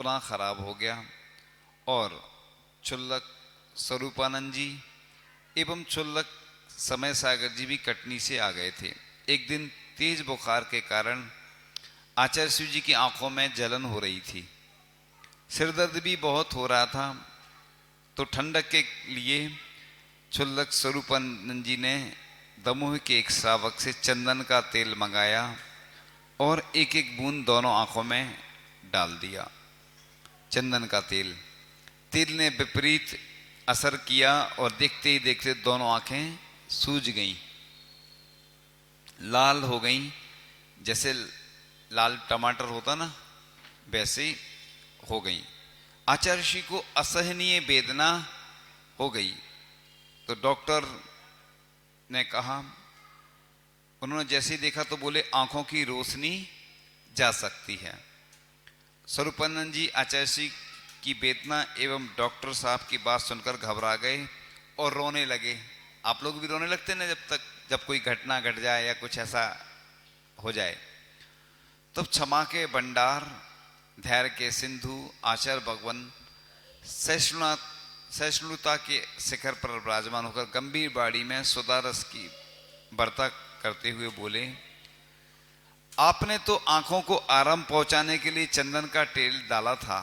पुनः खराब हो गया और क्षुल्लक स्वरूपानंद जी एवं क्षुल्लक समय सागर जी भी कटनी से आ गए थे। एक दिन तेज बुखार के कारण आचार्य शिव जी की आंखों में जलन हो रही थी, सिरदर्द भी बहुत हो रहा था। तो ठंडक के लिए क्षुल्लक स्वरूपानंद जी ने दमोह के एक श्रावक से चंदन का तेल मंगाया और एक एक बूंद दोनों आंखों में डाल दिया। चंदन का तेल ने विपरीत असर किया और देखते ही देखते दोनों आंखें सूज गईं, लाल हो गईं, जैसे लाल टमाटर होता ना वैसे ही हो गई। आचार्य श्री को असहनीय वेदना हो गई। तो डॉक्टर ने कहा, उन्होंने जैसे ही देखा तो बोले आंखों की रोशनी जा सकती है। स्वरूपानंद जी आचार्य श्री की वेदना एवं डॉक्टर साहब की बात सुनकर घबरा गए और रोने लगे। आप लोग भी रोने लगते ना जब कोई घटना घट जाए या कुछ ऐसा हो जाए। तब क्षमा के भंडार, धैर्य के सिंधु आचार्य भगवान सहिष्णुता के शिखर पर विराजमान होकर गंभीर बाड़ी में सुदारस की वार्ता करते हुए बोले, आपने तो आंखों को आराम पहुंचाने के लिए चंदन का तेल डाला था,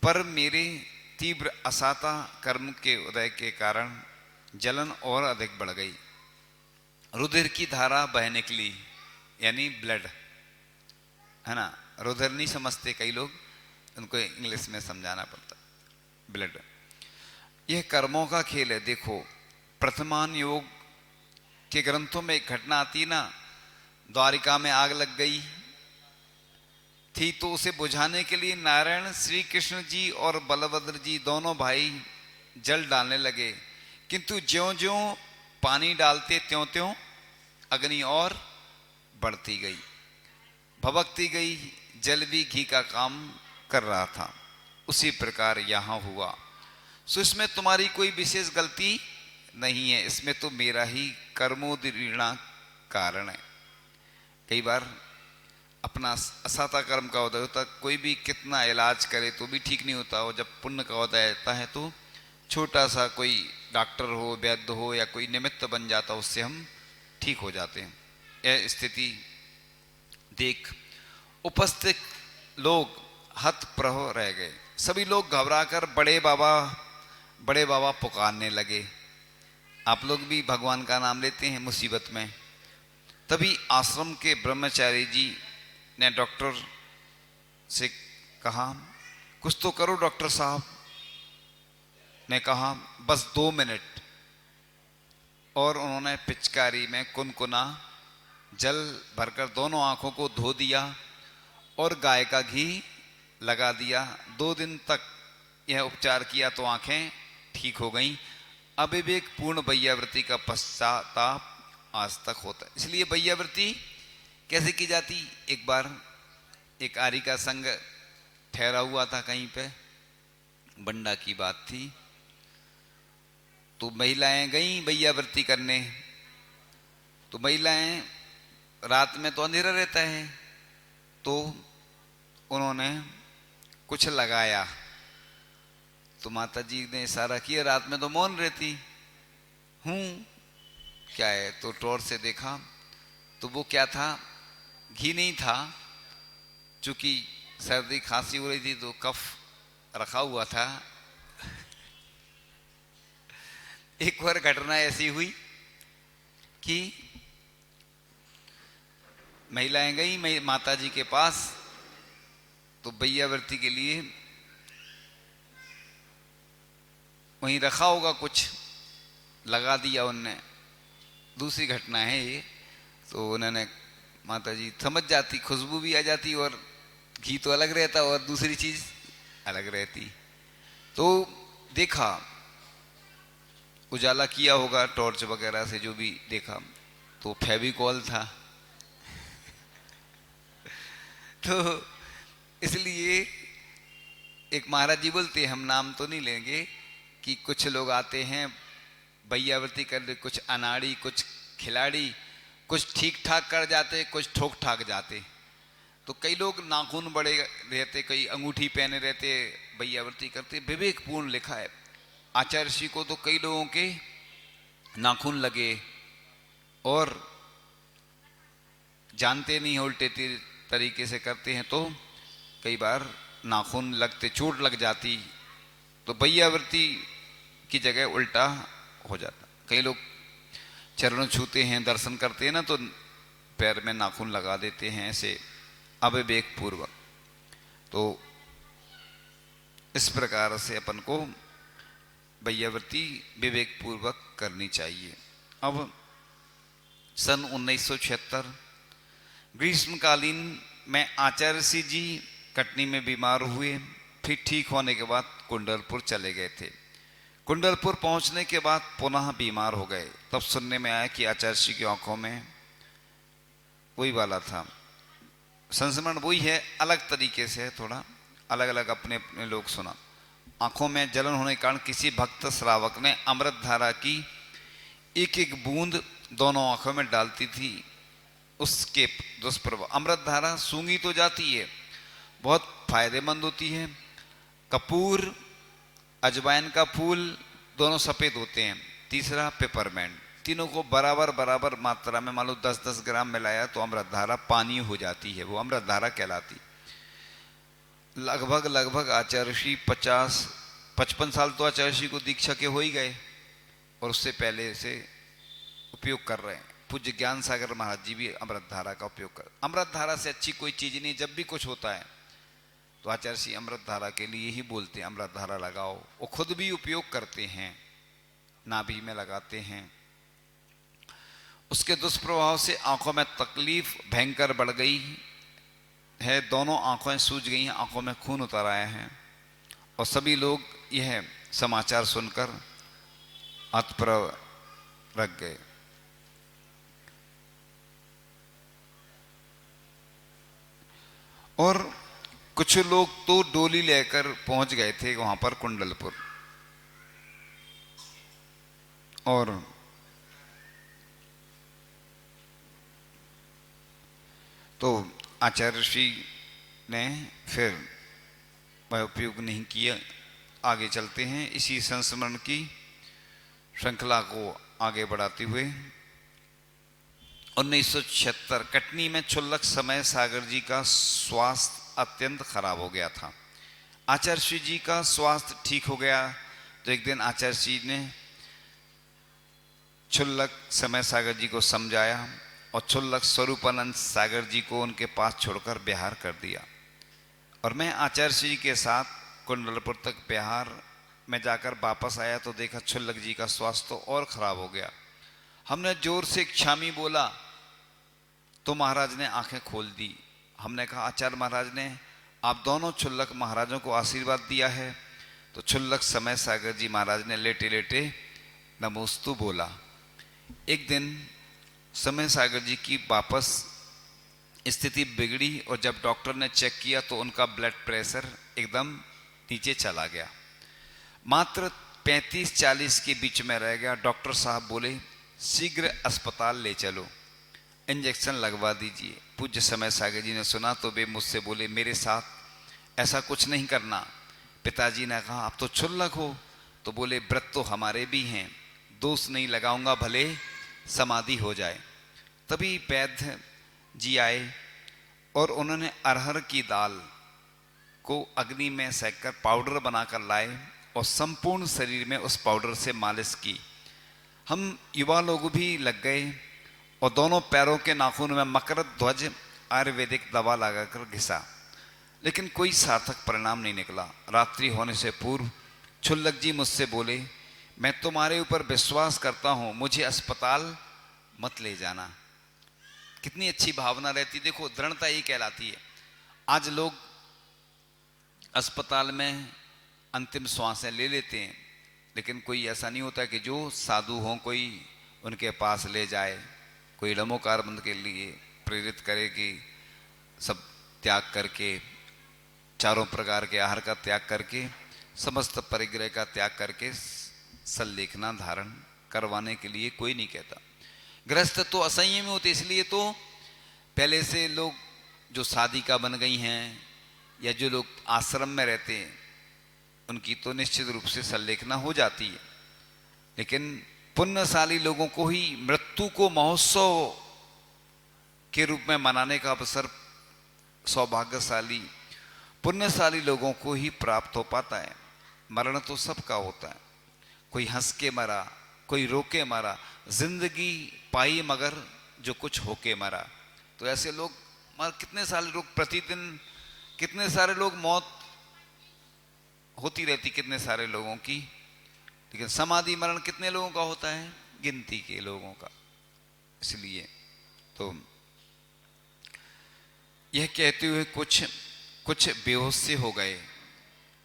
पर मेरे तीव्र असाता कर्म के उदय के कारण जलन और अधिक बढ़ गई। रुधिर की धारा बह निकली, यानी ब्लड है ना। रुधिर नहीं समझते कई लोग, उनको इंग्लिश में समझाना पड़ता, ब्लड। यह कर्मों का खेल है। देखो, प्रथमान योग के ग्रंथों में एक घटना आती ना, द्वारिका में आग लग गई थी तो उसे बुझाने के लिए नारायण श्री कृष्ण जी और बलभद्र जी दोनों भाई जल डालने लगे, किंतु ज्यों ज्यों पानी डालते त्यों त्यों अग्नि और बढ़ती गई, भभकती गई, जल भी घी का काम कर रहा था। उसी प्रकार यहां हुआ। सो इसमें तुम्हारी कोई विशेष गलती नहीं है, इसमें तो मेरा ही कर्मोदीर्णा कारण है। कई बार अपना असाता कर्म का उदय होता, कोई भी कितना इलाज करे तो भी ठीक नहीं होता, और जब पुण्य का उदय आता है तो छोटा सा कोई डॉक्टर हो, वैद्य हो या कोई निमित्त बन जाता, उससे हम ठीक हो जाते हैं। यह स्थिति देख उपस्थित लोग हतप्रभ रह गए। सभी लोग घबराकर बड़े बाबा पुकारने लगे। आप लोग भी भगवान का नाम लेते हैं मुसीबत में। तभी आश्रम के ब्रह्मचारी जी ने डॉक्टर से कहा, कुछ तो करो डॉक्टर साहब। ने कहा, बस 2 मिनट। और उन्होंने पिचकारी में कुनकुना जल भरकर दोनों आंखों को धो दिया और गाय का घी लगा दिया। 2 दिन तक यह उपचार किया तो आंखें ठीक हो गईं। अविवेक पूर्ण वैयावृत्ति का पश्चाताप आज तक होता है। इसलिए वैयावृत्ति कैसे की जाती? एक बार एक आर्य का संग ठहरा हुआ था कहीं पे, बंडा की बात थी, तो महिलाएं गईं वैयावृत्ति करने। तो महिलाएं, रात में तो अंधेरा रहता है, तो उन्होंने कुछ लगाया। तो माता जी ने इशारा किया, रात में तो मौन रहती हूं, क्या है? तो टॉर्च से देखा तो वो क्या था, घी नहीं था, चूंकि सर्दी खांसी हो रही थी तो कफ रखा हुआ था। एक बार घटना ऐसी हुई कि महिलाएं गई माता जी के पास, तो वैयावृत्ति के लिए वहीं रखा होगा, कुछ लगा दिया उनने। दूसरी घटना है ये। तो उन्होंने, माता जी समझ जाती, खुशबू भी आ जाती और घी तो अलग रहता और दूसरी चीज अलग रहती। तो देखा, उजाला किया होगा टॉर्च वगैरह से, जो भी देखा तो फेविकॉल था। तो इसलिए एक महाराज जी बोलते, हम नाम तो नहीं लेंगे, कि कुछ लोग आते हैं वैयावृत्ति कर, कुछ अनाड़ी, कुछ खिलाड़ी, कुछ ठीक ठाक कर जाते, कुछ ठोक ठाक जाते। तो कई लोग नाखून बड़े रहते, कई अंगूठी पहने रहते, भैयावृत्ति करते। विवेकपूर्ण लिखा है आचार्य ऋषि को तो कई लोगों के नाखून लगे और जानते नहीं, उल्टे तरीके से करते हैं तो कई बार नाखून लगते, चोट लग जाती, तो भैयावृत्ति की जगह उल्टा हो जाता। कई लोग चरण छूते हैं, दर्शन करते हैं ना, तो पैर में नाखून लगा देते हैं ऐसे अविवेक पूर्वक। तो इस प्रकार से अपन को भैयावृत्ति विवेक पूर्वक करनी चाहिए। अब सन 1976 ग्रीष्मकालीन में आचार्य सिंह जी कटनी में बीमार हुए, फिर ठीक होने के बाद कुंडलपुर चले गए थे। कुंडलपुर पहुंचने के बाद पुनः बीमार हो गए। तब सुनने में आया कि आचार्य सिंह की आंखों में वही वाला था, संक्रमण वही है, अलग तरीके से है, थोड़ा अलग अलग अपने अपने लोग सुना। आंखों में जलन होने के कारण किसी भक्त श्रावक ने अमृत धारा की एक एक बूंद दोनों आंखों में डालती थी। उसके दुष्प्रभाव, अमृत धारा सूंघी तो जाती है, बहुत फायदेमंद होती है। कपूर, अजवाइन का फूल दोनों सफेद होते हैं। तीसरा पेपरमेंट, तीनों को बराबर बराबर मात्रा में मान लो 10-10 ग्राम मिलाया तो अमृत धारा पानी हो जाती है, वो अमृत धारा कहलाती। लगभग लगभग आचार्य श्री 50-55 साल तो आचार्य श्री को दीक्षा के हो ही गए और उससे पहले से उपयोग कर रहे हैं। पूज्य ज्ञान सागर महाराज जी भी अमृत धारा का उपयोग कर। अमृत धारा से अच्छी कोई चीज नहीं। जब भी कुछ होता है तो आचार्य श्री अमृत धारा के लिए ही बोलते हैं, अमृत धारा लगाओ। वो खुद भी उपयोग करते हैं, नाभि में लगाते हैं। उसके दुष्प्रभाव से आंखों में तकलीफ भयंकर बढ़ गई है, दोनों आंखें सूज गई हैं, आंखों में खून उतर आया है और सभी लोग यह समाचार सुनकर हतप्रभ रख गए। और कुछ लोग तो डोली लेकर पहुंच गए थे वहां पर कुंडलपुर। और तो आचार्य श्री ने फिर वह उपयोग नहीं किया। आगे चलते हैं इसी संस्मरण की श्रृंखला को आगे बढ़ाते हुए। 1976 कटनी में क्षुल्लक समय सागर जी का स्वास्थ्य अत्यंत खराब हो गया था। आचार्य श्री जी का स्वास्थ्य ठीक हो गया तो एक दिन आचार्य श्री ने क्षुल्लक समय सागर जी को समझाया और क्षुल्लक स्वरूपानंद सागर जी को उनके पास छोड़कर बिहार कर दिया। और मैं आचार्य श्री के साथ कुंडलपुर तक बिहार में जाकर वापस आया तो देखा क्षुल्लक जी का स्वास्थ्य तो और खराब हो गया। हमने जोर से क्षामी बोला तो महाराज ने आंखें खोल दी। हमने कहा आचार्य महाराज ने आप दोनों क्षुल्लक महाराजों को आशीर्वाद दिया है। तो क्षुल्लक समय सागर जी महाराज ने लेटे लेटे नमोस्तु बोला। एक दिन समय सागर जी की वापस स्थिति बिगड़ी और जब डॉक्टर ने चेक किया तो उनका ब्लड प्रेशर एकदम नीचे चला गया, मात्र 35-40 के बीच में रह गया। डॉक्टर साहब बोले शीघ्र अस्पताल ले चलो, इंजेक्शन लगवा दीजिए। पूज्य समय सागर जी ने सुना तो वे मुझसे बोले मेरे साथ ऐसा कुछ नहीं करना। पिताजी ने कहा आप तो क्षुल्लक हो, तो बोले व्रत तो हमारे भी हैं, दोष नहीं लगाऊंगा भले समाधि हो जाए। तभी वैद्य जी आए और उन्होंने अरहर की दाल को अग्नि में सेककर पाउडर बनाकर लाए और संपूर्ण शरीर में उस पाउडर से मालिश की। हम युवा लोग भी लग गए और दोनों पैरों के नाखून में मकर ध्वज आयुर्वेदिक दवा लगाकर घिसा, लेकिन कोई सार्थक परिणाम नहीं निकला। रात्रि होने से पूर्व क्षुल्लक जी मुझसे बोले मैं तुम्हारे ऊपर विश्वास करता हूं, मुझे अस्पताल मत ले जाना। कितनी अच्छी भावना रहती, देखो दृढ़ता ही कहलाती है। आज लोग अस्पताल में अंतिम श्वासें ले लेते हैं, लेकिन कोई ऐसा नहीं होता कि जो साधु हों कोई उनके पास ले जाए, कोई नमोकार बंद के लिए प्रेरित करे कि सब त्याग करके, चारों प्रकार के आहार का त्याग करके, समस्त परिग्रह का त्याग करके सल्लेखना धारण करवाने के लिए कोई नहीं कहता। गृहस्थ तो असंयमी होते, इसलिए तो पहले से लोग जो साधिका बन गई हैं या जो लोग आश्रम में रहते हैं उनकी तो निश्चित रूप से संलेखना हो जाती है, लेकिन पुण्यशाली लोगों को ही मृत्यु को महोत्सव के रूप में मनाने का अवसर सौभाग्यशाली पुण्यशाली लोगों को ही प्राप्त हो पाता है। मरण तो सबका होता है, कोई हंस के मरा, कोई रो के मरा, जिंदगी पाई मगर जो कुछ होके मरा। तो ऐसे लोग कितने सारे लोग प्रतिदिन, कितने सारे लोग मौत होती रहती कितने सारे लोगों की, लेकिन समाधि मरण कितने लोगों का होता है? गिनती के लोगों का। इसलिए तो यह कहते हुए कुछ बेहोश से हो गए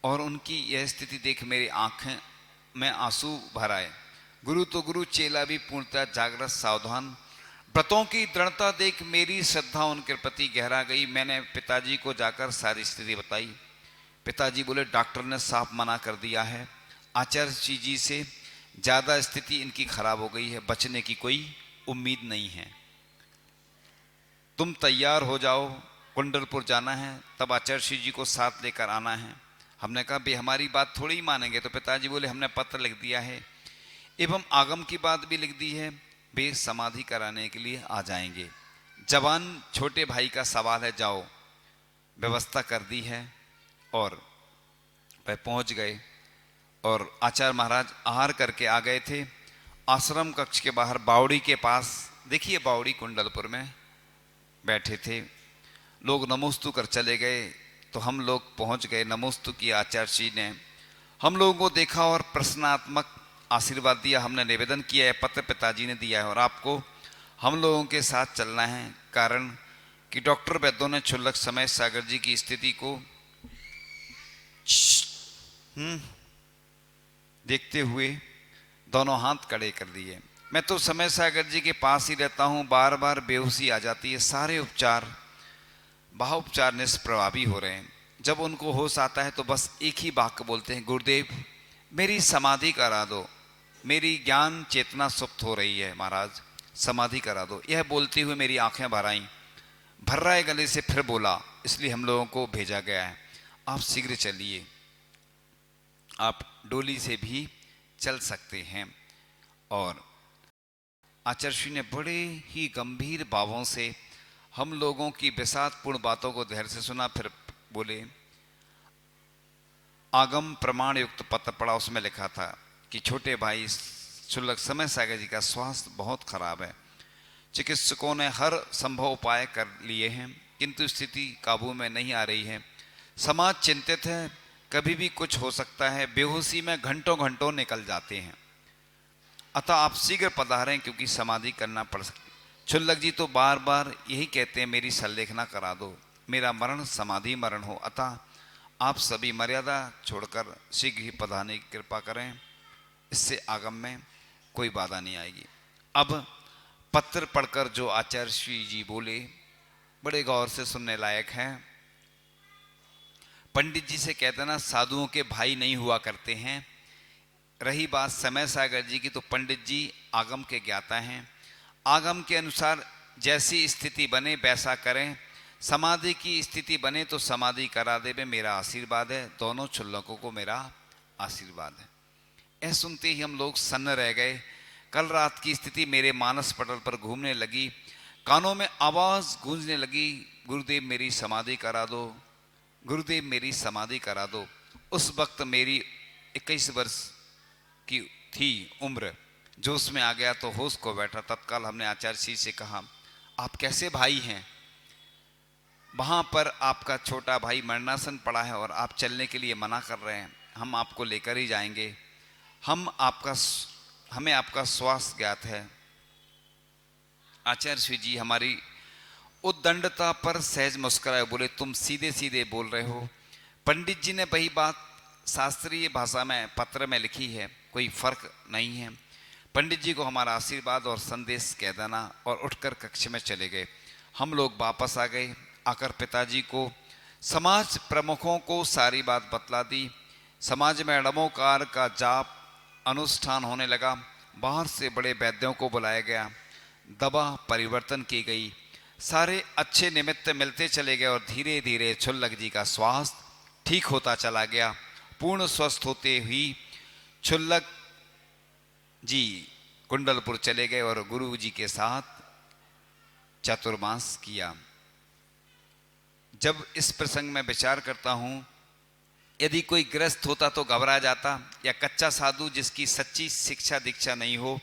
और उनकी यह स्थिति देख मेरी आंखें में आंसू भर आए। गुरु तो गुरु, चेला भी पूर्णतः जागृत सावधान। व्रतों की दृढ़ता देख मेरी श्रद्धा उनके प्रति गहरा गई। मैंने पिताजी को जाकर सारी स्थिति बताई। पिताजी बोले डॉक्टर ने साफ मना कर दिया है, आचार्य जी से ज़्यादा स्थिति इनकी खराब हो गई है, बचने की कोई उम्मीद नहीं है। तुम तैयार हो जाओ, कुंडलपुर जाना है, तब आचार्य जी को साथ लेकर आना है। हमने कहा भाई हमारी बात थोड़ी ही मानेंगे। तो पिताजी बोले हमने पत्र लिख दिया है एवं आगम की बात भी लिख दी है, वे समाधि कराने के लिए आ जाएंगे। जवान छोटे भाई का सवाल है, जाओ, व्यवस्था कर दी है। और वह पहुंच गए और आचार्य महाराज आहार करके आ गए थे। आश्रम कक्ष के बाहर बावड़ी के पास, देखिए बावड़ी कुंडलपुर में बैठे थे लोग, नमोस्तु कर चले गए। तो हम लोग पहुंच गए, नमोस्तु की आचार्य जी ने हम लोगों को देखा और प्रश्नात्मक आशीर्वाद दिया। हमने निवेदन किया है, पत्र पिताजी ने दिया है और आपको हम लोगों के साथ चलना है, कारण कि डॉक्टर वैद्यों ने क्षुल्लक समय सागर जी की स्थिति को देखते हुए दोनों हाथ कड़े कर दिए। मैं तो समय सागर जी के पास ही रहता हूं, बार बार बेहोशी आ जाती है, सारे उपचार बाहुपचार निष्प्रभावी हो रहे हैं। जब उनको होश आता है तो बस एक ही वाक्य बोलते हैं, गुरुदेव मेरी समाधि करा दो, मेरी ज्ञान चेतना सुप्त हो रही है महाराज, समाधि करा दो। यह बोलते हुए मेरी आंखें भर आईं। भर रहा है गले से, फिर बोला इसलिए हम लोगों को भेजा गया है, आप शीघ्र चलिए, आप डोली से भी चल सकते हैं। और आचार्य ने बड़े ही गंभीर भावों से हम लोगों की विषादपूर्ण बातों को धैर्य से सुना। फिर बोले, आगम प्रमाण युक्त पत्र पढ़ा, उसमें लिखा था कि छोटे भाई क्षुल्लक समय सागर जी का स्वास्थ्य बहुत खराब है, चिकित्सकों ने हर संभव उपाय कर लिए हैं किंतु स्थिति काबू में नहीं आ रही है। समाज चिंतित है, कभी भी कुछ हो सकता है, बेहोशी में घंटों घंटों निकल जाते हैं, अतः आप शीघ्र पधारें क्योंकि समाधि करना पड़ सकती। क्षुल्लक जी तो बार बार यही कहते हैं, मेरी संलेखना करा दो, मेरा मरण समाधि मरण हो, अतः आप सभी मर्यादा छोड़कर शीघ्र ही पधारने की कृपा करें, इससे आगम में कोई बाधा नहीं आएगी। अब पत्र पढ़कर जो आचार्य जी बोले बड़े गौर से सुनने लायक हैं। पंडित जी से कहते ना साधुओं के भाई नहीं हुआ करते हैं। रही बात समय सागर जी की, तो पंडित जी आगम के ज्ञाता हैं, आगम के अनुसार जैसी स्थिति बने वैसा करें, समाधि की स्थिति बने तो समाधि करा दे, मेरा आशीर्वाद है, दोनों क्षुल्लकों को मेरा आशीर्वाद है। यह सुनते ही हम लोग सन्न रह गए। कल रात की स्थिति मेरे मानस पटल पर घूमने लगी, कानों में आवाज गूंजने लगी, गुरुदेव मेरी समाधि करा दो, गुरुदेव मेरी समाधि करा दो। उस वक्त मेरी 21 वर्ष की थी उम्र, जोश में आ गया तो होश को बैठा। तत्काल हमने आचार्य जी से कहा, आप कैसे भाई हैं? वहां पर आपका छोटा भाई मरणासन पड़ा है और आप चलने के लिए मना कर रहे हैं, हम आपको लेकर ही जाएंगे, हमें आपका स्वास्थ्य ज्ञात है। आचार्य जी हमारी उद्दंडता पर सहज मुस्कुराए, बोले तुम सीधे सीधे बोल रहे हो, पंडित जी ने वही बात शास्त्रीय भाषा में पत्र में लिखी है, कोई फर्क नहीं है। पंडित जी को हमारा आशीर्वाद और संदेश कह देना, और उठकर कक्ष में चले गए। हम लोग वापस आ गए, आकर पिताजी को समाज प्रमुखों को सारी बात बतला दी। समाज में णमोकार का जाप अनुष्ठान होने लगा, बाहर से बड़े वैद्यों को बुलाया गया, दवा परिवर्तन की गई, सारे अच्छे निमित्त मिलते चले गए और धीरे धीरे छुल्लक जी का स्वास्थ्य ठीक होता चला गया। पूर्ण स्वस्थ होते ही छुल्लक जी कुंडलपुर चले गए और गुरु जी के साथ चातुर्मास किया। जब इस प्रसंग में विचार करता हूं, यदि कोई ग्रस्त होता तो घबरा जाता, या कच्चा साधु जिसकी सच्ची शिक्षा दीक्षा नहीं हो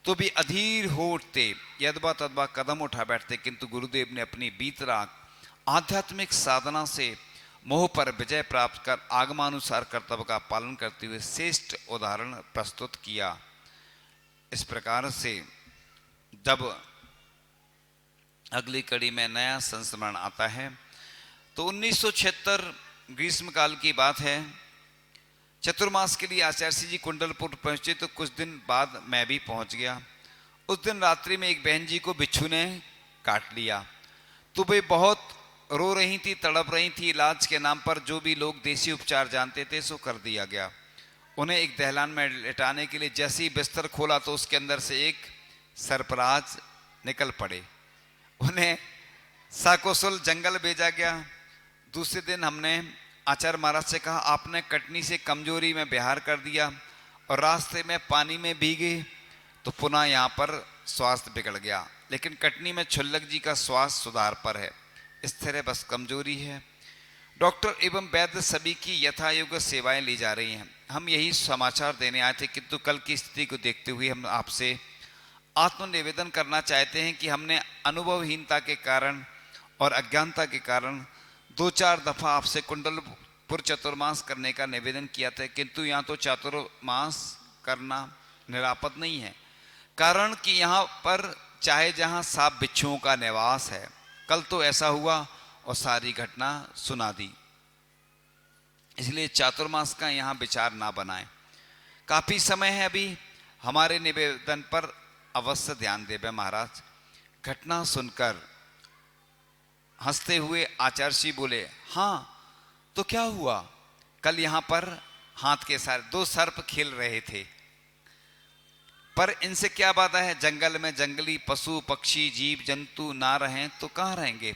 तो भी अधीर हो उठते, यदबा तदबा कदम उठा बैठते, किंतु गुरुदेव ने अपनी बीतराग आध्यात्मिक साधना से मोह पर विजय प्राप्त कर आगमानुसार कर्तव्य का पालन करते हुए श्रेष्ठ उदाहरण प्रस्तुत किया। इस प्रकार से जब अगली कड़ी में नया संस्मरण आता है तो 1976 ग्रीष्मकाल की बात है। चतुर्मास के लिए आचार्य जी कुंडलपुर पहुंचे तो कुछ दिन बाद मैं भी पहुंच गया। उस दिन रात्रि में एक बहन जी को बिच्छू ने काट लिया तो वे बहुत रो रही थी, तड़प रही थी। इलाज के नाम पर जो भी लोग देसी उपचार जानते थे सो कर दिया गया। उन्हें एक दहलान में लेटाने के लिए जैसे ही बिस्तर खोला तो उसके अंदर से एक सरपराज निकल पड़े। उन्हें साकोसुल जंगल भेजा गया। दूसरे दिन हमने आचार्य महाराज से कहा, आपने कटनी से कमजोरी में बिहार कर दिया और रास्ते में पानी में भीगे तो पुनः यहाँ पर स्वास्थ्य बिगड़ गया, लेकिन कटनी में छुल्लक जी का स्वास्थ्य सुधार पर है। इस तरह बस कमजोरी है। डॉक्टर एवं वैद्य सभी की यथायोग्य सेवाएं ली जा रही हैं। हम यही समाचार देने आए थे, किंतु कल की स्थिति को देखते हुए हम आपसे आत्मनिवेदन करना चाहते हैं कि हमने अनुभवहीनता के कारण और अज्ञानता के कारण 2-4 दफा आपसे कुंडलपुर चतुर्मास करने का निवेदन किया था, किंतु यहाँ तो चातुर्मास करना निरापद नहीं है। कारण कि यहाँ पर चाहे जहाँ सांप बिच्छुओं का निवास है। कल तो ऐसा हुआ और सारी घटना सुना दी, इसलिए चातुर्मास का यहाँ विचार ना बनाएं। काफी समय है अभी, हमारे निवेदन पर अवश्य ध्यान देवे महाराज। घटना सुनकर हंसते हुए आचार्य जी बोले, हाँ तो क्या हुआ? कल यहाँ पर हाथ के सारे 2 सर्प खेल रहे थे, पर इनसे क्या बात है? जंगल में जंगली पशु पक्षी जीव जंतु ना रहें तो कहाँ रहेंगे?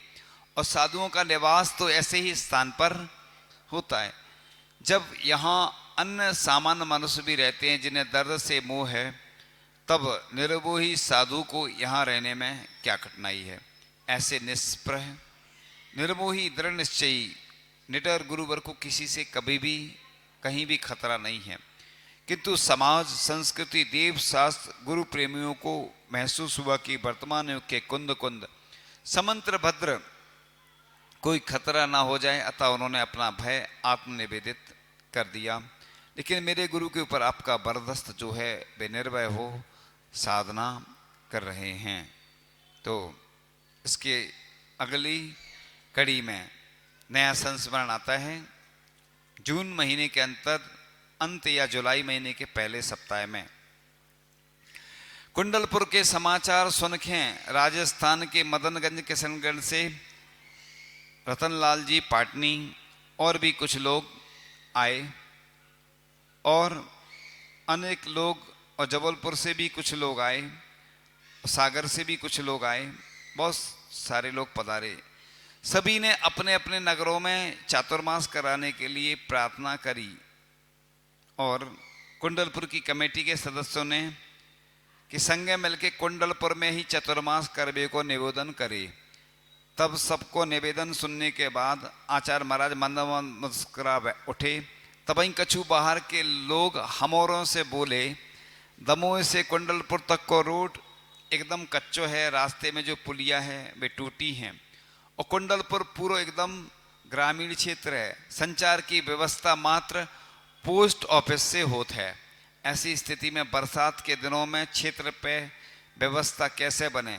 और साधुओं का निवास तो ऐसे ही स्थान पर होता है। जब यहाँ अन्य सामान्य मनुष्य भी रहते हैं जिन्हें दर्द से मोह है, तब निर्मोही साधु को यहाँ रहने में क्या कठिनाई है? ऐसे निष्प्रह निर्मोही दृढ़ निश्चयी निडर गुरुवर को किसी से कभी भी कहीं भी खतरा नहीं है, किंतु समाज संस्कृति देव शास्त्र गुरु प्रेमियों को महसूस हुआ कि वर्तमान युग के कुंद कुंद समंत्र भद्र कोई खतरा ना हो जाए, अतः उन्होंने अपना भय आत्मनिवेदित कर दिया। लेकिन मेरे गुरु के ऊपर आपका बर्दस्त जो है वे निर्भय हो साधना कर रहे हैं। तो इसके अगली कड़ी में नया संस्मरण आता है। जून महीने के अंत या जुलाई महीने के पहले सप्ताह में कुंडलपुर के समाचार सुनखें राजस्थान के मदनगंज किशनगढ़ से रतनलाल जी पाटनी और भी कुछ लोग आए, और अनेक लोग, और जबलपुर से भी कुछ लोग आए, सागर से भी कुछ लोग आए, बहुत सारे लोग पधारे। सभी ने अपने अपने नगरों में चातुर्मास कराने के लिए प्रार्थना करी, और कुंडलपुर की कमेटी के सदस्यों ने कि संगे मिलके कुंडलपुर में ही चतुर्मास करने को निवेदन करे। तब सबको निवेदन सुनने के बाद आचार्य महाराज मंद मुस्कुरा उठे। तब वहीं कछु बाहर के लोग हमोरों से बोले, दमोह से कुंडलपुर तक को रोड एकदम कच्चो है, रास्ते में जो पुलिया है वे टूटी हैं, और कुंडलपुर पूरा एकदम ग्रामीण क्षेत्र है, संचार की व्यवस्था मात्र पोस्ट ऑफिस से होता है। ऐसी स्थिति में बरसात के दिनों में क्षेत्र पे व्यवस्था कैसे बने?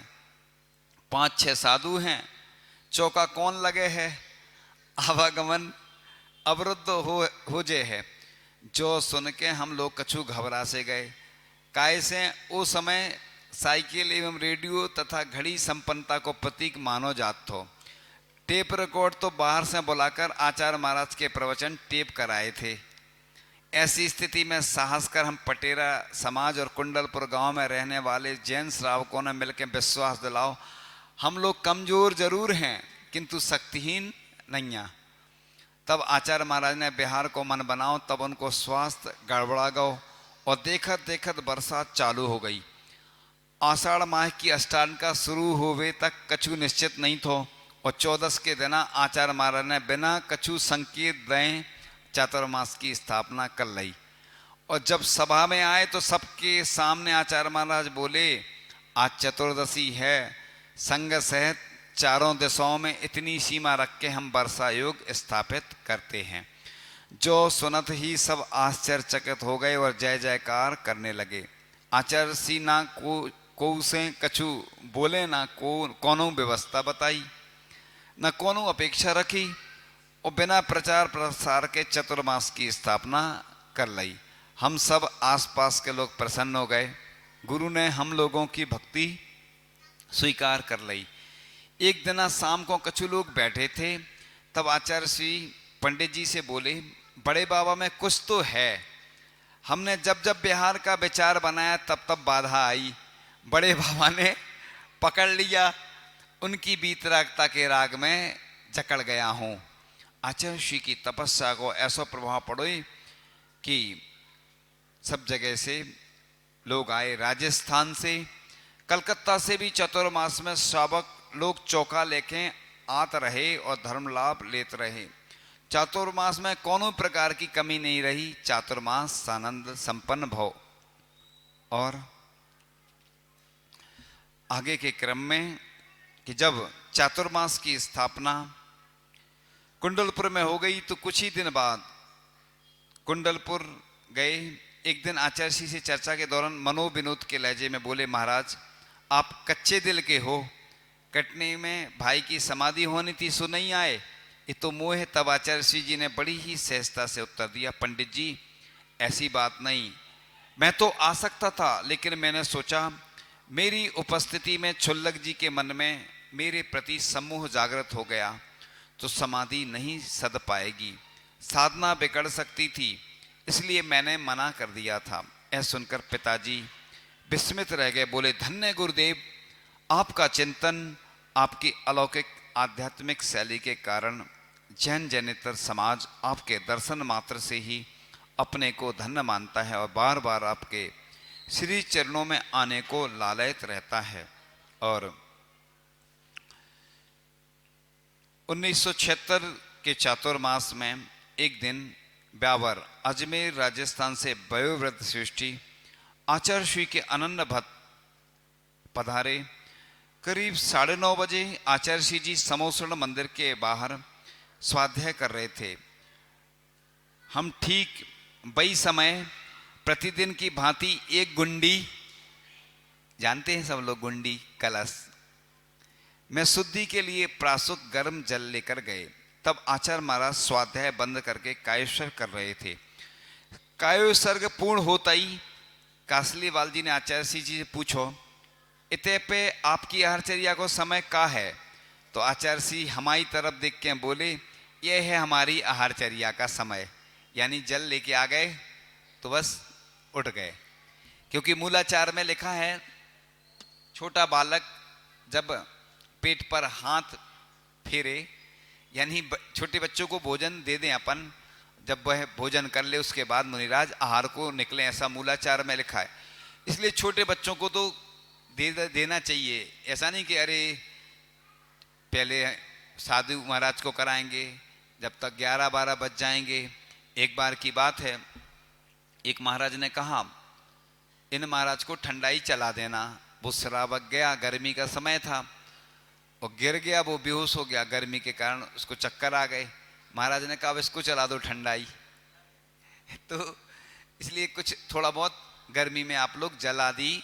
5-6 साधु हैं, चौका कौन लगे है, आवागमन अवरुद्ध हो जे है। जो सुन के हम लोग कछु घबरा से गए। काय से उस समय साइकिल एवं रेडियो तथा घड़ी संपन्नता को प्रतीक मानो जात हो। टेप रिकॉर्ड तो बाहर से बुलाकर आचार्य महाराज के प्रवचन टेप कराए थे। ऐसी स्थिति में साहस कर हम पटेरा समाज और कुंडलपुर गांव में रहने वाले जैन श्रावकों ने मिलकर विश्वास दिलाओ, हम लोग कमजोर जरूर हैं किंतु शक्तिहीन नहीं हैं। तब आचार्य महाराज ने बिहार को मन बनाओ, तब उनको स्वास्थ्य गड़बड़ा गयो और देखत देखत बरसात चालू हो गई। आषाढ़ माह की अष्टांका शुरू होवे तक कछु निश्चित नहीं थो और 14 के दिन आचार्य महाराज ने बिना कछु संकेत दें चातुर्मास की स्थापना कर ली। और जब सभा में आए तो सबके सामने आचार्य महाराज बोले, आज चतुर्दशी है, संग सहित चारों दिशाओं में इतनी सीमा रख के हम वर्षा योग स्थापित करते हैं। जो सुनत ही सब आश्चर्यचकित हो गए और जय जयकार करने लगे। आचार्य सी ना को से कछु बोले, ना कोनो व्यवस्था बताई, न कोनो अपेक्षा रखी और बिना प्रचार प्रसार के चतुर्मास की स्थापना कर ली। हम सब आसपास के लोग प्रसन्न हो गए। गुरु ने हम लोगों की भक्ति स्वीकार कर ली। एक दिन शाम को कछु लोग बैठे थे, तब आचार्य श्री पंडित जी से बोले, बड़े बाबा में कुछ तो है। हमने जब जब बिहार का विचार बनाया तब तब बाधा आई। बड़े बाबा ने पकड़ लिया, उनकी वीतरागता के राग में जकड़ गया हूँ। आचार्य श्री की तपस्या को ऐसा प्रभाव पड़े कि सब जगह से लोग आए। राजस्थान से, कलकत्ता से भी चतुर्मास में श्रावक लोग चौका लेके आते रहे और धर्म लाभ लेते रहे। चातुर्मास में कोनो प्रकार की कमी नहीं रही। चातुर्मास आनंद संपन्न भव। और आगे के क्रम में कि जब चातुर्मास की स्थापना कुंडलपुर में हो गई तो कुछ ही दिन बाद कुंडलपुर गए। एक दिन आचार्य श्री से चर्चा के दौरान मनोविनोद के लहजे में बोले, महाराज आप कच्चे दिल के हो, कटनी में भाई की समाधि होनी थी सो नहीं आए, ये तो मोह है। तब आचार्य श्री जी ने बड़ी ही सहजता से उत्तर दिया, पंडित जी ऐसी बात नहीं, मैं तो आ सकता था, लेकिन मैंने सोचा मेरी उपस्थिति में छुल्लक जी के मन में मेरे प्रति सम्मोह जागृत हो गया तो समाधि नहीं सद पाएगी, साधना बिगड़ सकती थी, इसलिए मैंने मना कर दिया था। यह सुनकर पिताजी विस्मित रह गए। बोले, धन्य गुरुदेव, आपका चिंतन, आपकी अलौकिक आध्यात्मिक शैली के कारण जैन जैनेतर समाज आपके दर्शन मात्र से ही अपने को धन्य मानता है और बार बार आपके श्री चरणों में आने को लालयत रहता है। और 1976 के चातुर्मास में एक दिन ब्यावर अजमेर राजस्थान से वयोवृद्ध सृष्टि आचार्य श्री के अनन्य भक्त पधारे। करीब 9:30 बजे आचार्य श्री जी समोसण मंदिर के बाहर स्वाध्याय कर रहे थे। हम ठीक वही समय प्रतिदिन की भांति एक गुंडी, जानते हैं सब लोग गुंडी, कलश में शुद्धि के लिए प्रासुक गर्म जल लेकर गए। तब आचार्य महाराज स्वाध्याय बंद करके कायोत्सर्ग कर रहे थे। कायोत्सर्ग पूर्ण होता ही कासलीवाल जी ने आचार्य श्री जी से पूछो, इतने पे आपकी आहारचर्या को समय का है? तो आचार्य श्री हमारी तरफ देख के बोले, यह है हमारी आहारचर्या का समय। यानी जल लेके आ गए तो बस उठ गए, क्योंकि मूलाचार में लिखा है छोटा बालक जब पेट पर हाथ फेरे, यानी छोटे बच्चों को भोजन दे दें अपन, जब वह भोजन कर ले उसके बाद मुनिराज आहार को निकले, ऐसा मूलाचार में लिखा है। इसलिए छोटे बच्चों को तो देना चाहिए। ऐसा नहीं कि अरे पहले साधु महाराज को कराएंगे, जब तक 11-12 बज जाएंगे। एक बार की बात है, एक महाराज ने कहा इन महाराज को ठंडाई चला देना। वो श्रावक गया, गर्मी का समय था, और गिर गया, वो बेहोश हो गया गर्मी के कारण, उसको चक्कर आ गए। महाराज ने कहा अब इसको चला दो ठंडाई। तो इसलिए कुछ थोड़ा बहुत गर्मी में आप लोग जल आदि,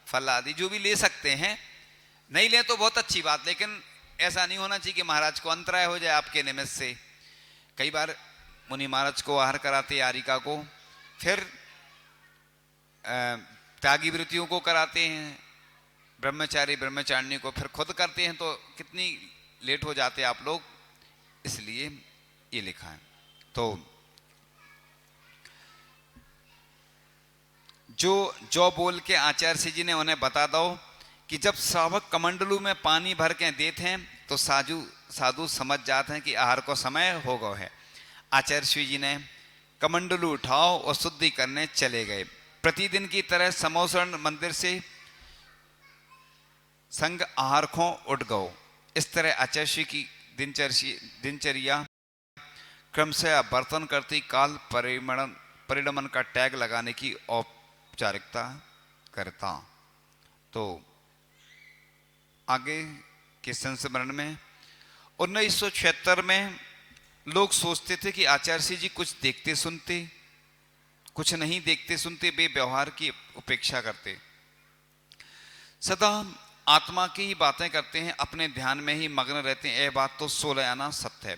फल आदि जो भी ले सकते हैं, नहीं ले तो बहुत अच्छी बात, लेकिन ऐसा नहीं होना चाहिए कि महाराज को अंतराय हो जाए आपके निमित्त से। कई बार मुनि महाराज को आहार कराते यारिका को, फिर त्यागी वृत्तियों को कराते हैं, ब्रह्मचारी ब्रह्मचारिणी को फिर खुद करते हैं, तो कितनी लेट हो जाते आप लोग। इसलिए ये लिखा है। तो जो बोल के आचार्य जी ने उन्हें बता दो कि जब श्रावक कमंडलू में पानी भर के देते हैं तो साधु समझ जाते हैं कि आहार को समय हो गया है। आचार्य श्री जी ने कमंडलू उठाओ और शुद्धि करने चले गए। प्रतिदिन की तरह समोसरण मंदिर से संग आहार खो उठ गओ। इस तरह आचार्य श्री की दिनचर्या क्रमशः बर्तन करती काल परिणमन का टैग लगाने की औपचारिकता करता। तो आगे के संस्मरण में 1976 में लोग सोचते थे कि आचार्य श्री जी कुछ देखते सुनते, कुछ नहीं देखते सुनते, बेव्यवहार की उपेक्षा करते, सदा आत्मा की ही बातें करते हैं, अपने ध्यान में ही मग्न रहते हैं। यह बात तो 16 आना सत्य है,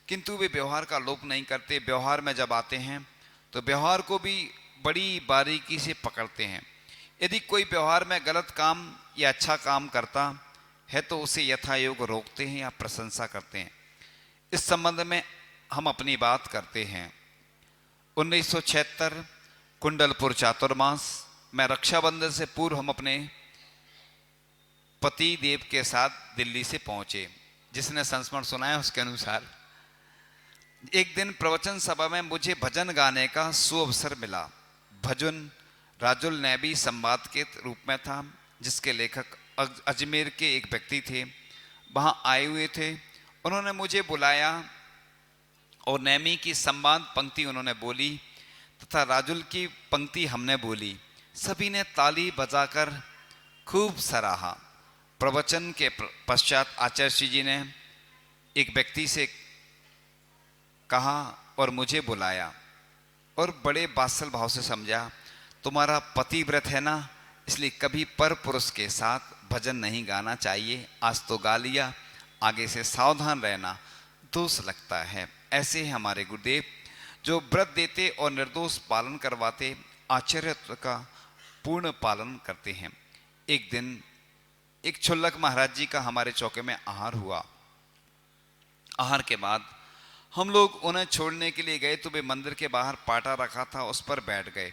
किंतु वे व्यवहार का लोप नहीं करते। व्यवहार में जब आते हैं तो व्यवहार को भी बड़ी बारीकी से पकड़ते हैं। यदि कोई व्यवहार में गलत काम या अच्छा काम करता है तो उसे यथायोग रोकते हैं या प्रशंसा करते हैं। इस संबंध में हम अपनी बात करते हैं। 1976 कुंडलपुर चातुर्मास में रक्षाबंधन से पूर्व हम अपने पति देव के साथ दिल्ली से पहुंचे। जिसने संस्मरण सुना है उसके अनुसार एक दिन प्रवचन सभा में मुझे भजन गाने का सुअवसर मिला। भजन राजुल नैबी संवाद के रूप में था, जिसके लेखक अजमेर के एक व्यक्ति थे, वहां आए हुए थे। उन्होंने मुझे बुलाया और नैमी की संवाद पंक्ति उन्होंने बोली तथा राजुल की पंक्ति हमने बोली। सभी ने ताली बजाकर खूब सराहा। प्रवचन के पश्चात आचार्य श्री जी ने एक व्यक्ति से कहा और मुझे बुलाया और बड़े बात्सल भाव से समझा, तुम्हारा पतिव्रत है ना, इसलिए कभी पर पुरुष के साथ भजन नहीं गाना चाहिए। आज तो गा लिया, आगे से सावधान रहना, दोष लगता है। ऐसे हमारे गुरुदेव जो व्रत देते और निर्दोष पालन करवाते, आचार्यत्व का पूर्ण पालन करते हैं। एक दिन एक छुल्लक महाराज जी का हमारे चौके में आहार हुआ। आहार के बाद हम लोग उन्हें छोड़ने के लिए गए तो वे मंदिर के बाहर पाटा रखा था, उस पर बैठ गए।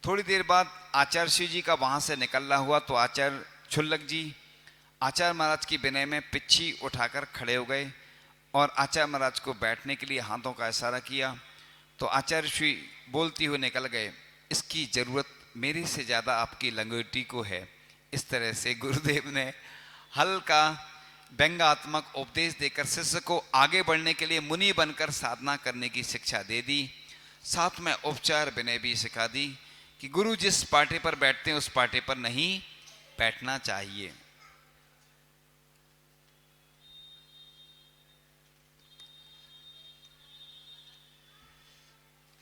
थोड़ी देर बाद आचार्य श्री जी का वहां से निकलना हुआ तो आचार्य छुल्लक जी आचार्य महाराज की विनय में पिच्छी उठाकर खड़े हो गए और आचार्य महाराज को बैठने के लिए हाथों का इशारा किया तो आचार्य श्री बोलती हुए निकल गए, इसकी जरूरत मेरे से ज्यादा आपकी लंगोटी को है। इस तरह से गुरुदेव ने हल्का व्यंग्यात्मक उपदेश देकर शिष्य को आगे बढ़ने के लिए मुनि बनकर साधना करने की शिक्षा दे दी। साथ में उपचार विनय भी सिखा दी कि गुरु जिस पाटे पर बैठते हैं उस पाटे पर नहीं बैठना चाहिए।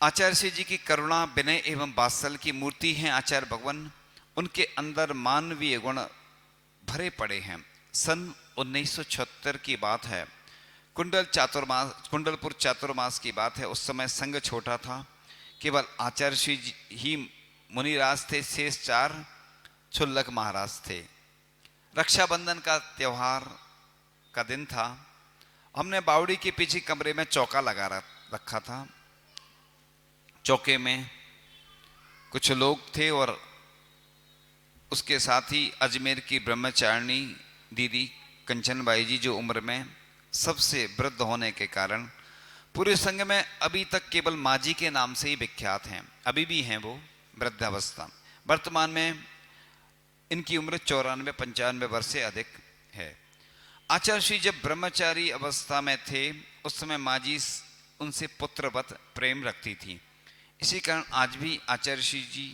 आचार्य श्री जी की करुणा विनय एवं वात्सल्य की मूर्ति हैं आचार्य भगवान। उनके अंदर मानवीय गुण भरे पड़े हैं। सन 1976 की बात है, कुंडलपुर चातुर्मास की बात है। उस समय संघ छोटा था, केवल आचार्य श्री जी ही मुनिराज थे, शेष 4 छुल्लक महाराज थे। रक्षाबंधन का त्योहार का दिन था। हमने बावड़ी के पीछे कमरे में चौका लगा रखा था। चौके में कुछ लोग थे और उसके साथ ही अजमेर की ब्रह्मचारिणी दीदी कंचनबाई जी, जो उम्र में सबसे वृद्ध होने के कारण पूरे संघ में अभी तक केवल माजी के नाम से ही विख्यात हैं। अभी भी हैं वो वृद्धावस्था। वर्तमान में इनकी उम्र 94-95 वर्ष से अधिक है। आचार्य श्री जब ब्रह्मचारी अवस्था में थे उस समय माजी उनसे पुत्रवत प्रेम रखती थी। इसी कारण आज भी आचार्य श्री जी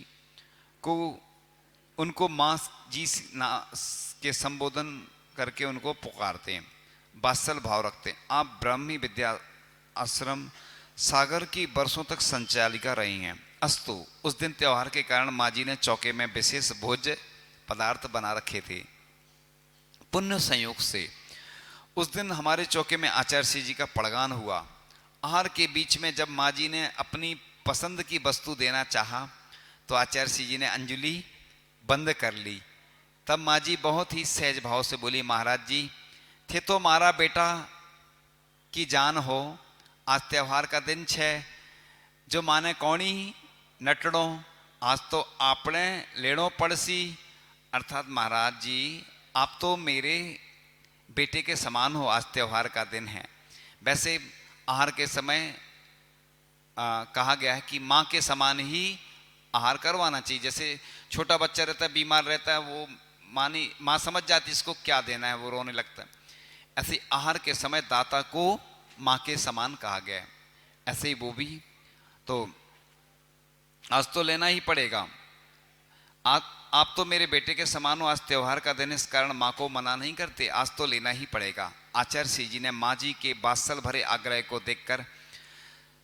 को उनको माँ जी के संबोधन करके उनको पुकारते हैं, वात्सल भाव रखते हैं। आप ब्राह्मी विद्या आश्रम सागर की वर्षों तक संचालिका रही हैं। अस्तु उस दिन त्योहार के कारण माँ जी ने चौके में विशेष भोज्य पदार्थ बना रखे थे। पुण्य संयोग से उस दिन हमारे चौके में आचार्य श्री जी का पड़गान हुआ। आहार के बीच में जब माँ जी ने अपनी पसंद की वस्तु देना चाहा तो आचार्य श्री जी ने अंजलि बंद कर ली। तब माँ जी बहुत ही सहज भाव से बोली, महाराज जी थे तो मारा बेटा की जान हो, आज त्योहार का दिन छे, जो माने कोणी नटड़ो, आज तो आपने लेणो पड़सी अर्थात महाराज जी आप तो मेरे बेटे के समान हो, आज त्योहार का दिन है। वैसे आहार के समय कहा गया है कि माँ के समान ही आहार करवाना चाहिए। जैसे छोटा बच्चा रहता है, बीमार रहता है, वो माँ समझ जाती है इसको क्या देना है, वो रोने लगता है। ऐसे आहार के समय दाता को माँ के समान कहा गया है। ऐसे ही वो भी तो आज तो लेना ही पड़ेगा। आप तो मेरे बेटे के समान हो, आज त्योहार का दिन, इस कारण माँ को मना नहीं करते, आज तो लेना ही पड़ेगा। आचार्य श्री जी ने माँ जी के वात्सल भरे आग्रह को देखकर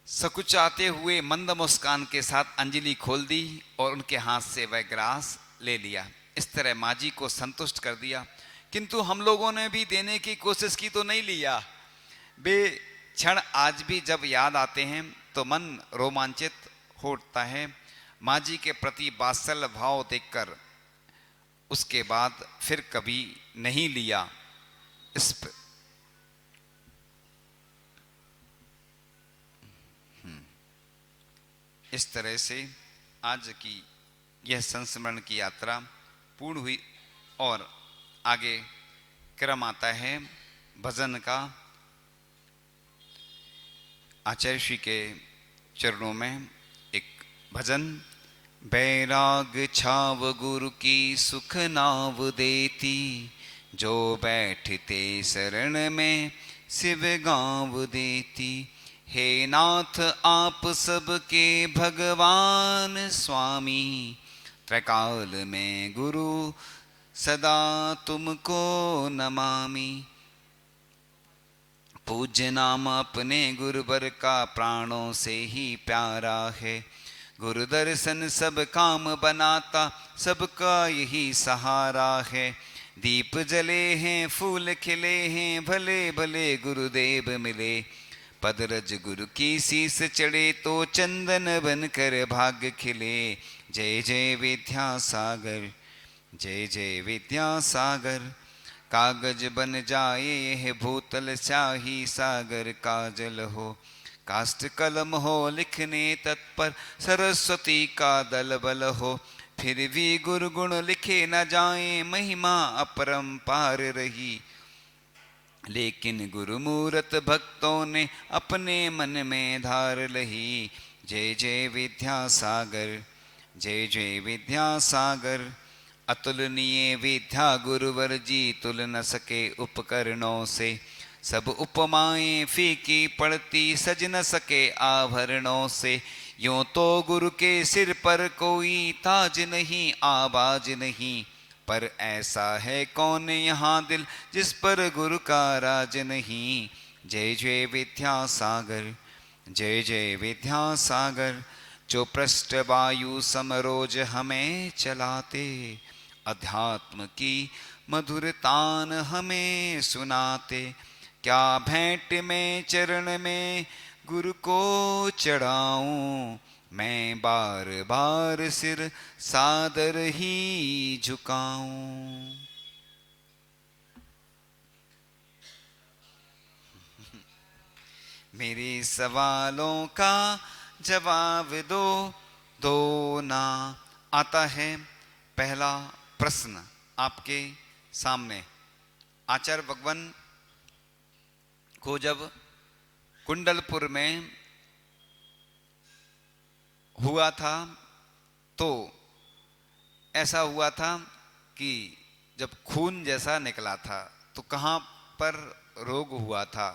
सकुचाते हुए मंद मुस्कान के साथ अंजलि खोल दी और उनके हाथ से वह ग्रास ले लिया। इस तरह माँ जी को संतुष्ट कर दिया। किंतु हम लोगों ने भी देने की कोशिश की तो नहीं लिया। वे क्षण आज भी जब याद आते हैं तो मन रोमांचित हो उठता है। माँ जी के प्रति वात्सल्य भाव देखकर उसके बाद फिर कभी नहीं लिया। इस तरह से आज की यह संस्मरण की यात्रा पूर्ण हुई और आगे क्रम आता है भजन का। आचार्य श्री के चरणों में एक भजन। बैराग छाव गुरु की सुख नाव देती, जो बैठते शरण में शिव गाँव देती। हे नाथ आप सबके भगवान स्वामी, त्रैकाल में गुरु सदा तुमको नमामि। पूज्य नाम अपने गुरुवर का प्राणों से ही प्यारा है। गुरु दर्शन सब काम बनाता, सबका यही सहारा है। दीप जले हैं फूल खिले हैं, भले भले गुरुदेव मिले। पदरज गुरु की शीस चढ़े तो चंदन बन कर भाग्य खिले। जय जय विद्यासागर, जय जय विद्यासागर। कागज बन जाए यह भूतल, स्याही सागर का जल हो। काष्ठ कलम हो लिखने तत्पर, सरस्वती का दल बल हो। फिर भी गुरु गुण लिखे न जाए, महिमा अपरंपार रही। लेकिन गुरु मूरत भक्तों ने अपने मन में धार लही। जय जय विद्यासागर, जय जय विद्यासागर। अतुलनीय विद्या गुरुवर जी, तुल न सके उपकरणों से। सब उपमाएं फीकी पड़ती, सज न सके आभरणों से। यूं तो गुरु के सिर पर कोई ताज नहीं, आबाज नहीं। पर ऐसा है कौन यहाँ दिल, जिस पर गुरु का राज नहीं। जय जय विद्यासागर, जय जय विद्यासागर। जो पृष्ठ वायु समरोज हमें चलाते, अध्यात्म की मधुर तान हमें सुनाते। क्या भेंट में चरण में गुरु को चढ़ाऊं, मैं बार बार सिर सादर ही झुकाऊं। मेरे सवालों का जवाब दो, दो ना। आता है पहला प्रश्न आपके सामने। आचार्य भगवान को जब कुंडलपुर में हुआ था तो ऐसा हुआ था कि जब खून जैसा निकला था तो कहाँ पर रोग हुआ था,